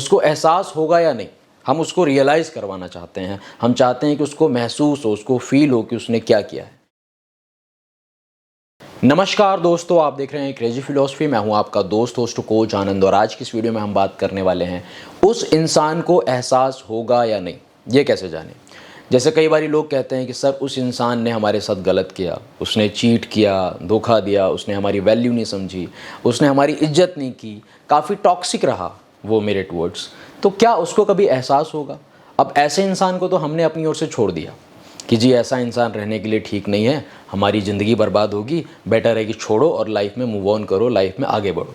उसको एहसास होगा या नहीं, हम उसको रियलाइज़ करवाना चाहते हैं। हम चाहते हैं कि उसको महसूस हो, उसको फील हो कि उसने क्या किया है। नमस्कार दोस्तों, आप देख रहे हैं क्रेजी फिलॉसफी। मैं हूं आपका दोस्त होस्ट कोच आनंद, और आज की इस वीडियो में हम बात करने वाले हैं उस इंसान को एहसास होगा या नहीं, ये कैसे जाने। जैसे कई बार लोग कहते हैं कि सर उस इंसान ने हमारे साथ गलत किया, उसने चीट किया, धोखा दिया, उसने हमारी वैल्यू नहीं समझी, उसने हमारी इज्जत नहीं की, काफ़ी टॉक्सिक रहा वो मेरे टुवर्ड्स, तो क्या उसको कभी एहसास होगा। अब ऐसे इंसान को तो हमने अपनी ओर से छोड़ दिया कि जी ऐसा इंसान रहने के लिए ठीक नहीं है, हमारी ज़िंदगी बर्बाद होगी, बेटर है कि छोड़ो और लाइफ में मूव ऑन करो, लाइफ में आगे बढ़ो।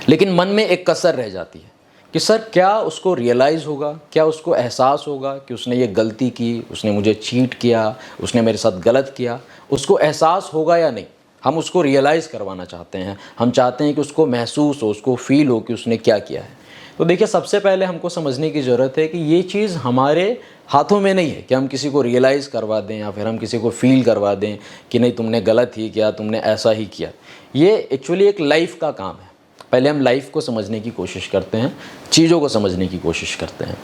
लेकिन मन में एक कसर रह जाती है कि सर क्या उसको रियलाइज़ होगा, क्या उसको एहसास होगा कि उसने ये गलती की, उसने मुझे चीट किया, उसने मेरे साथ गलत किया, उसको एहसास होगा या नहीं। हम उसको रियलाइज़ करवाना चाहते हैं। हम चाहते हैं कि उसको महसूस हो, उसको फील हो कि उसने क्या किया है। तो देखिए, सबसे पहले हमको समझने की ज़रूरत है कि ये चीज़ हमारे हाथों में नहीं है कि हम किसी को रियलाइज़ करवा दें या फिर हम किसी को फील करवा दें कि नहीं तुमने गलत ही किया, तुमने ऐसा ही किया। ये एक्चुअली एक लाइफ का काम है। पहले हम लाइफ को समझने की कोशिश करते हैं, चीज़ों को समझने की कोशिश करते हैं।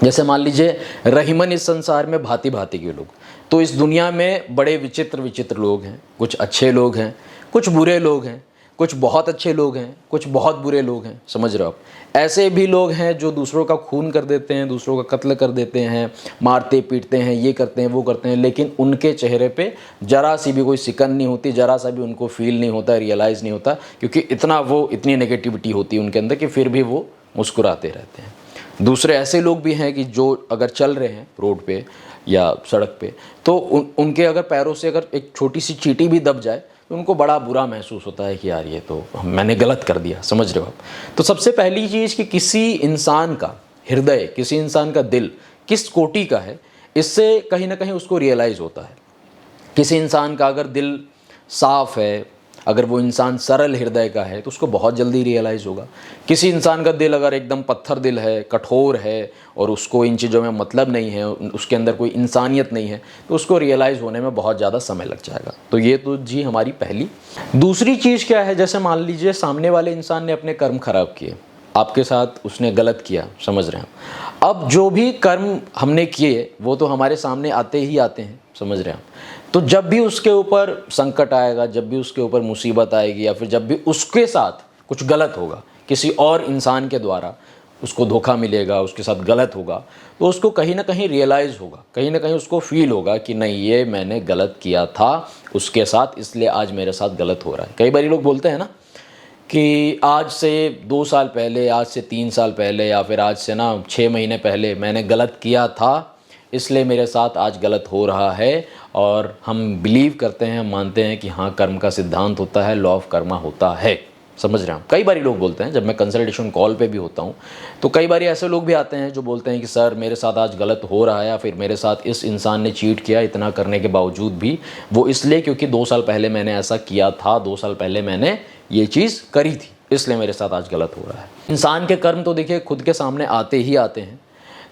जैसे मान लीजिए, रहीमन इस संसार में भांति भांति के लोग, तो इस दुनिया में बड़े विचित्र विचित्र लोग हैं। कुछ अच्छे लोग हैं, कुछ बुरे लोग हैं, कुछ बहुत अच्छे लोग हैं, कुछ बहुत बुरे लोग हैं। समझ रहे हो आप। ऐसे भी लोग हैं जो दूसरों का खून कर देते हैं, दूसरों का कत्ल कर देते हैं, मारते पीटते हैं, ये करते हैं वो करते हैं, लेकिन उनके चेहरे पे जरा सी भी कोई सिकन नहीं होती, जरा सा भी उनको फील नहीं होता, रियलाइज़ नहीं होता, क्योंकि इतनी नेगेटिविटी होती है उनके अंदर कि फिर भी वो मुस्कुराते रहते हैं। दूसरे ऐसे लोग भी हैं कि जो अगर चल रहे हैं रोड पे या सड़क पे, तो उनके अगर पैरों से अगर एक छोटी सी चींटी भी दब जाए तो उनको बड़ा बुरा महसूस होता है कि यार ये तो मैंने गलत कर दिया। समझ रहे हो आप। तो सबसे पहली चीज़ कि किसी इंसान का हृदय, किसी इंसान का दिल किस कोटि का है, इससे कहीं ना कहीं उसको रियलाइज़ होता है। किसी इंसान का अगर दिल साफ़ है, अगर वो इंसान सरल हृदय का है, तो उसको बहुत जल्दी रियलाइज़ होगा। किसी इंसान का दिल अगर एकदम पत्थर दिल है, कठोर है, और उसको इन चीज़ों में मतलब नहीं है, उसके अंदर कोई इंसानियत नहीं है, तो उसको रियलाइज़ होने में बहुत ज़्यादा समय लग जाएगा। तो ये तो जी हमारी पहली। दूसरी चीज़ क्या है, जैसे मान लीजिए सामने वाले इंसान ने अपने कर्म खराब किए, आपके साथ उसने गलत किया। समझ रहे हैं। अब जो भी कर्म हमने किए वो तो हमारे सामने आते ही आते हैं। समझ रहे हैं। तो जब भी उसके ऊपर संकट आएगा, जब भी उसके ऊपर मुसीबत आएगी, या फिर जब भी उसके साथ कुछ गलत होगा, किसी और इंसान के द्वारा उसको धोखा मिलेगा, उसके साथ गलत होगा, तो उसको कहीं ना कहीं रियलाइज़ होगा, कहीं ना कहीं उसको फील होगा कि नहीं ये मैंने गलत किया था उसके साथ, इसलिए आज मेरे साथ गलत हो रहा है। कई बार लोग बोलते हैं ना कि आज से 2 साल पहले, आज से 3 साल पहले, या फिर आज से 6 महीने पहले मैंने गलत किया था, इसलिए मेरे साथ आज गलत हो रहा है। और हम बिलीव करते हैं, हम मानते हैं कि हाँ कर्म का सिद्धांत होता है, लॉ ऑफ कर्मा होता है। समझ रहे हैं आप। कई बार लोग बोलते हैं, जब मैं कंसल्टेशन कॉल पे भी होता हूँ, तो कई बार ऐसे लोग भी आते हैं जो बोलते हैं कि सर मेरे साथ आज गलत हो रहा है, या फिर मेरे साथ इस इंसान ने चीट किया, इतना करने के बावजूद भी वो इसलिए क्योंकि 2 साल पहले मैंने ऐसा किया था, 2 साल पहले मैंने ये चीज़ करी थी, इसलिए मेरे साथ आज गलत हो रहा है। इंसान के कर्म तो देखिए खुद के सामने आते ही आते हैं।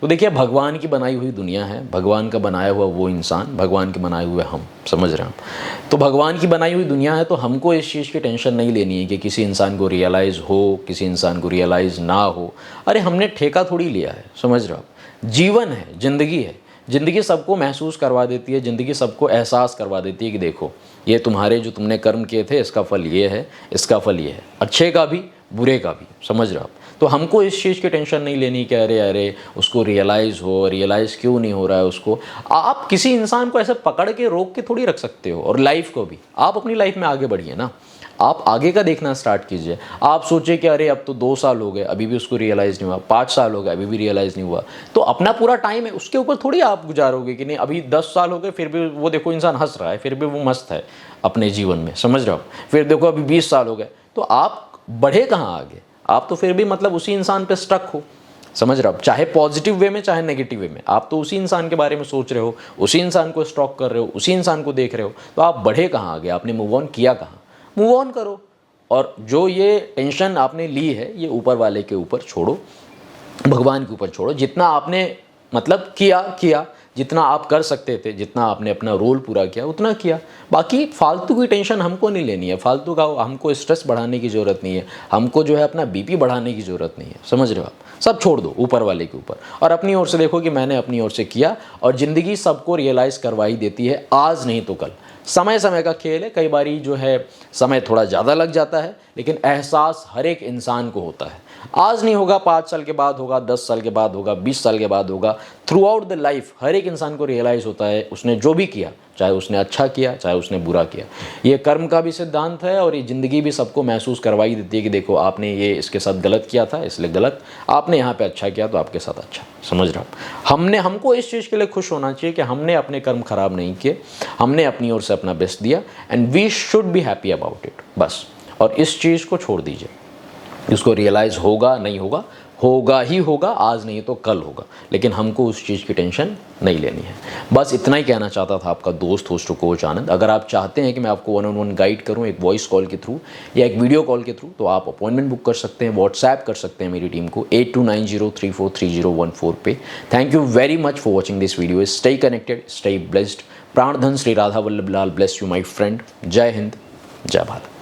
तो देखिए, भगवान की बनाई हुई दुनिया है, भगवान का बनाया हुआ वो इंसान, भगवान के बनाए हुए हम। समझ रहे हैं हम। तो भगवान की बनाई हुई दुनिया है, तो हमको इस चीज़ की टेंशन नहीं लेनी है कि किसी इंसान को रियलाइज़ हो, किसी इंसान को रियलाइज़ ना हो। अरे हमने ठेका थोड़ी लिया है। समझ रहे हो आप। जीवन है, ज़िंदगी है, ज़िंदगी सबको महसूस करवा देती है, ज़िंदगी सबको एहसास करवा देती है कि देखो ये तुम्हारे जो तुमने कर्म किए थे, इसका फल ये है, इसका फल ये है, अच्छे का भी बुरे का भी। समझ रहे हो आप। तो हमको इस चीज़ की टेंशन नहीं लेनी कि अरे उसको रियलाइज़ हो, रियलाइज़ क्यों नहीं हो रहा है उसको। आप किसी इंसान को ऐसे पकड़ के रोक के थोड़ी रख सकते हो, और लाइफ को भी। आप अपनी लाइफ में आगे बढ़िए ना, आप आगे का देखना स्टार्ट कीजिए। आप सोचिए कि अरे अब तो 2 साल हो गए, अभी भी उसको रियलाइज़ नहीं हुआ, 5 साल हो गए, अभी भी रियलाइज़ नहीं हुआ, तो अपना पूरा टाइम है उसके ऊपर थोड़ी आप गुजारोगे कि नहीं अभी 10 साल हो गए, फिर भी वो देखो इंसान हंस रहा है, फिर भी वो मस्त है अपने जीवन में। समझ रहे हो। फिर देखो अभी 20 साल हो गए, तो आप बढ़े कहाँ आगे। आप तो फिर भी मतलब उसी इंसान पे स्टक हो। समझ रहे हो। चाहे पॉजिटिव वे में चाहे नेगेटिव वे में, आप तो उसी इंसान के बारे में सोच रहे हो, उसी इंसान को स्टॉक कर रहे हो, उसी इंसान को देख रहे हो, तो आप बढ़े कहाँ आगे, आपने मूव ऑन किया कहाँ। मूव ऑन करो, और जो ये टेंशन आपने ली है ये ऊपर वाले के ऊपर छोड़ो, भगवान के ऊपर छोड़ो। जितना आपने मतलब किया जितना आप कर सकते थे, जितना आपने अपना रोल पूरा किया उतना किया। बाकी फालतू की टेंशन हमको नहीं लेनी है, फालतू का हमको स्ट्रेस बढ़ाने की ज़रूरत नहीं है, हमको जो है अपना बीपी बढ़ाने की ज़रूरत नहीं है। समझ रहे हो आप? सब छोड़ दो ऊपर वाले के ऊपर और अपनी ओर से देखो कि मैंने अपनी ओर से किया, और ज़िंदगी सबको रियलाइज़ करवा ही देती है, आज नहीं तो कल। समय समय का खेल है, कई बारी जो है समय थोड़ा ज़्यादा लग जाता है, लेकिन एहसास हर एक इंसान को होता है। आज नहीं होगा, 5 साल के बाद होगा, 10 साल के बाद होगा, 20 साल के बाद होगा। थ्रू आउट द लाइफ हर एक इंसान को रियलाइज़ होता है उसने जो भी किया, चाहे उसने अच्छा किया चाहे उसने बुरा किया। ये कर्म का भी सिद्धांत है, और ये ज़िंदगी भी सबको महसूस करवाई देती है कि देखो आपने ये इसके साथ गलत किया था इसलिए गलत, आपने यहाँ पे अच्छा किया तो आपके साथ अच्छा। समझ रहे हो? हमको इस चीज़ के लिए खुश होना चाहिए कि हमने अपने कर्म खराब नहीं किए, हमने अपनी ओर से अपना बेस्ट दिया, and we should be happy about it, बस। और इस चीज़ को छोड़ दीजिए, इसको रियलाइज़ होगा नहीं होगा, होगा ही होगा, आज नहीं तो कल होगा, लेकिन हमको उस चीज़ की टेंशन नहीं लेनी है। बस इतना ही कहना चाहता था आपका दोस्त होस्ट कोच आनंद। अगर आप चाहते हैं कि मैं आपको 1-on-1 गाइड करूं एक वॉइस कॉल के थ्रू या एक वीडियो कॉल के थ्रू, तो आप अपॉइंटमेंट बुक कर सकते हैं, व्हाट्सएप कर सकते हैं मेरी टीम को 8290343014 पे। Thank you very much for watching this video. Stay connected, stay blessed. प्राणधन Shri Radha Vallabh Lal bless you my friend. जय हिंद, जय भारत।